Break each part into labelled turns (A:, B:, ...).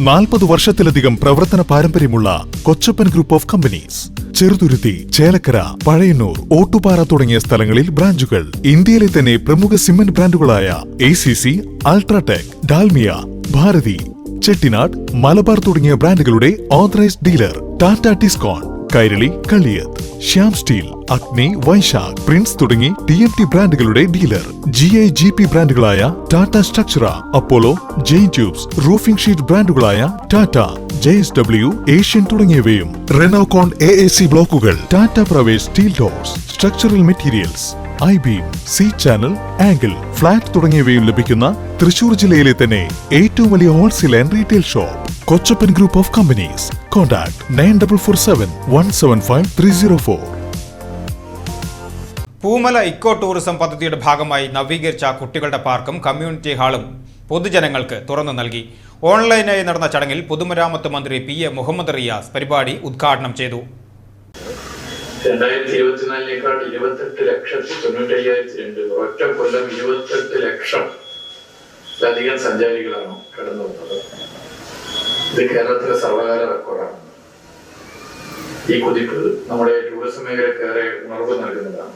A: 40 വർഷത്തിലധികം പ്രവർത്തന പാരമ്പര്യമുള്ള Kochappan group of companies. Cheruthuruthy, Chelakkara, Pazhayannur, Ottupara തുടങ്ങിയ സ്ഥലങ്ങളിൽ ബ്രാഞ്ചുകൾ. ഇന്ത്യയിലെ തന്നെ പ്രമുഖ സിമന്റ് ബ്രാൻഡുകളായ ACC, അൾട്രാടെക്, ഡാൽമിയ, ഭാരതി, ചെട്ടിനാട്, മലബാർ തുടങ്ങിയ ബ്രാൻഡുകളുടെ authorised dealer. Tata Tiscon, Kairali, Kaliyath, Shyam steel, Agni, Vaishakh, Prince തുടങ്ങി TMT ബ്രാൻഡുകളുടെ ഡീലർ. GIGP ബ്രാൻഡുകളായ Tata Structura, Apollo, Jain tubes, roofing sheet ബ്രാൻഡുകളായ ടാറ്റ, JSW, ഏഷ്യൻ തുടങ്ങിയവയും. റെനോകോൺ AAC ബ്ലോക്കുകൾ, Tata Pravesh steel doors, structural materials, I-beam, C-channel, angle, flat തുടങ്ങിയവയും ലഭിക്കുന്ന തൃശൂർ ജില്ലയിലെ തന്നെ ഏറ്റവും വലിയ wholesale and retail shop Kochappan group of companies. Contact 9447175304.
B: Poomala eco tourism പദ്ധതിയുടെ ഭാഗമായി നവീകരിച്ച കുട്ടികളുടെ പാർക്കും കമ്മ്യൂണിറ്റി ഹാളും പൊതുജനങ്ങൾക്ക് തുറന്നു നൽകി. ഓൺലൈനായി നടന്ന ചടങ്ങിൽ പൊതുമരാമത്ത് മന്ത്രി PA മുഹമ്മദ് റിയാസ് പരിപാടി ഉദ്ഘാടനം ചെയ്തു.
C: 2024 28,95,002 ഒറ്റ കൊല്ലം 28 ലക്ഷത്തിലധികം സഞ്ചാരികളാണ് കടന്നു വന്നത്. ഇത് കേരളത്തിലെ സർവകാല റെക്കോർഡാണ്. ഈ കുതിപ്പ് നമ്മുടെ ടൂറിസം മേഖലക്കേറെ ഉണർവ് നൽകുന്നതാണ്.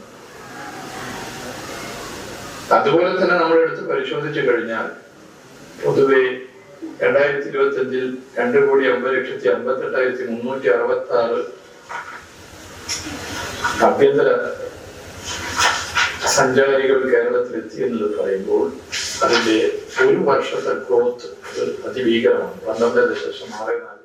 C: അതുപോലെ തന്നെ നമ്മൾ എടുത്ത് പരിശോധിച്ചു കഴിഞ്ഞാൽ പൊതുവെ 2025 2,50,58,366 ആഭ്യന്തര സഞ്ചാരികൾ കേരളത്തിൽ എത്തി എന്നത് പറയുമ്പോൾ അതിന്റെ ഒരു വർഷത്തെ ഗ്രോത്ത് അതിഭീകരമാണ്. 12.64.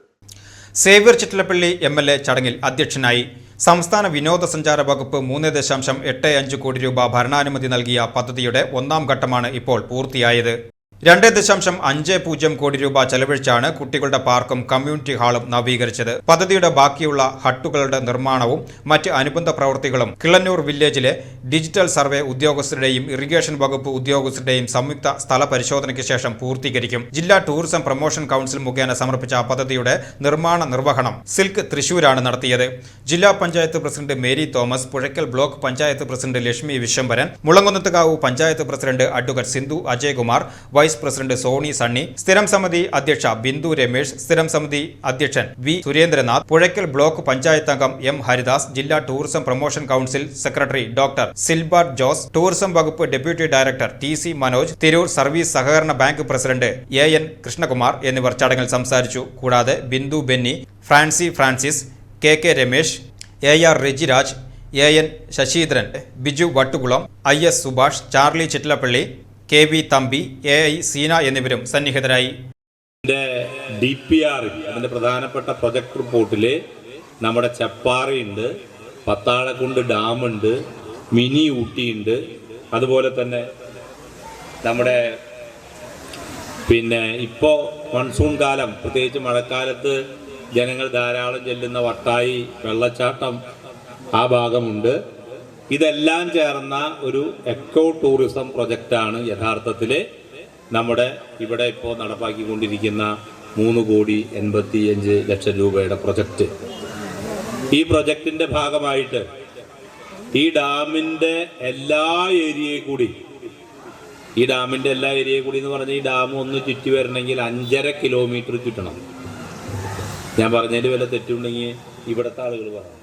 B: സേവ്യർ ചിറ്റലപ്പള്ളി MLA ചടങ്ങിൽ അധ്യക്ഷനായി. സംസ്ഥാന വിനോദസഞ്ചാര വകുപ്പ് 3.85 കോടി രൂപ ഭരണാനുമതി നൽകിയ പദ്ധതിയുടെ ഒന്നാം ഘട്ടമാണ് ഇപ്പോൾ പൂർത്തിയായത്. 2.50 കോടി രൂപ ചെലവഴിച്ചാണ് കുട്ടികളുടെ പാർക്കും കമ്മ്യൂണിറ്റി ഹാളും നവീകരിച്ചത്. പദ്ധതിയുടെ ബാക്കിയുള്ള ഹട്ടുകളുടെ നിർമ്മാണവും മറ്റ് അനുബന്ധ പ്രവൃത്തികളും കിളന്നൂർ വില്ലേജിലെ ഡിജിറ്റൽ സർവേ ഉദ്യോഗസ്ഥരുടെയും ഇറിഗേഷൻ വകുപ്പ് ഉദ്യോഗസ്ഥരുടെയും സംയുക്ത സ്ഥല പരിശോധനയ്ക്ക് ശേഷം പൂർത്തീകരിക്കും. ജില്ലാ ടൂറിസം പ്രൊമോഷൻ കൗൺസിൽ മുഖേന സമർപ്പിച്ച പദ്ധതിയുടെ നിർമ്മാണ നിർവഹണം സിൽക്ക് തൃശൂരാണ് നടത്തിയത്. ജില്ലാ panchayat president Mary Thomas, Puzhakkal block panchayat president Lakshmi Viswambharan, Mulankunnathukavu panchayat president advocate Sindhu Ajaykumar, vice president Soni Sunny, സ്ഥിരം സമിതി അധ്യക്ഷ ബിന്ദു രമേശ്, സ്ഥിരം സമിതി അധ്യക്ഷൻ V സുരേന്ദ്രനാഥ്, പുഴയ്ക്കൽ ബ്ലോക്ക് പഞ്ചായത്ത് അംഗം M ഹരിദാസ്, ജില്ലാ tourism promotion council secretary doctor Silbert Jose, tourism വകുപ്പ് deputy director TC Manoj, Tirur service സഹകരണ ബാങ്ക് പ്രസിഡന്റ് AN കൃഷ്ണകുമാർ എന്നിവർ ചടങ്ങിൽ സംസാരിച്ചു. കൂടാതെ Bindu Benny, Francy Francis, KK Ramesh, AR Rajiraj, AN Saseendran, Biju Vattukulam, IS Subhash, Charlie Chittilappilly, KV Thampi, AI Seena എന്നിവരും സന്നിഹിതരായി.
D: DPR അതിൻ്റെ പ്രധാനപ്പെട്ട പ്രൊജക്ട് റിപ്പോർട്ടിൽ നമ്മുടെ ചെപ്പാറയുണ്ട്, പത്താളക്കുണ്ട് ഡാമുണ്ട്, മിനി ഊട്ടിയുണ്ട്, അതുപോലെ തന്നെ നമ്മുടെ ഇപ്പോൾ മൺസൂൺ കാലം പ്രത്യേകിച്ച് മഴക്കാലത്ത് ജനങ്ങൾ ധാരാളം ചെല്ലുന്ന വട്ടായി വെള്ളച്ചാട്ടം ആ ഭാഗമുണ്ട്. ഇതെല്ലാം ചേർന്ന ഒരു എക്കോ ടൂറിസം പ്രൊജക്റ്റാണ് യഥാർത്ഥത്തിൽ നമ്മുടെ ഇവിടെ ഇപ്പോൾ നടപ്പാക്കിക്കൊണ്ടിരിക്കുന്ന 3,85,00,000 രൂപയുടെ പ്രൊജക്റ്റ്. ഈ പ്രൊജക്റ്റിൻ്റെ ഭാഗമായിട്ട് ഈ ഡാമിൻ്റെ എല്ലാ ഏരിയയിൽ കൂടി എന്ന് പറഞ്ഞാൽ ഈ ഡാം ഒന്ന് ചുറ്റി വരണമെങ്കിൽ 5.5 കിലോമീറ്റർ ചുറ്റണം. ഞാൻ പറഞ്ഞതിൽ വല്ല തെറ്റുണ്ടെങ്കിൽ ഇവിടുത്തെ ആളുകൾ പറഞ്ഞു.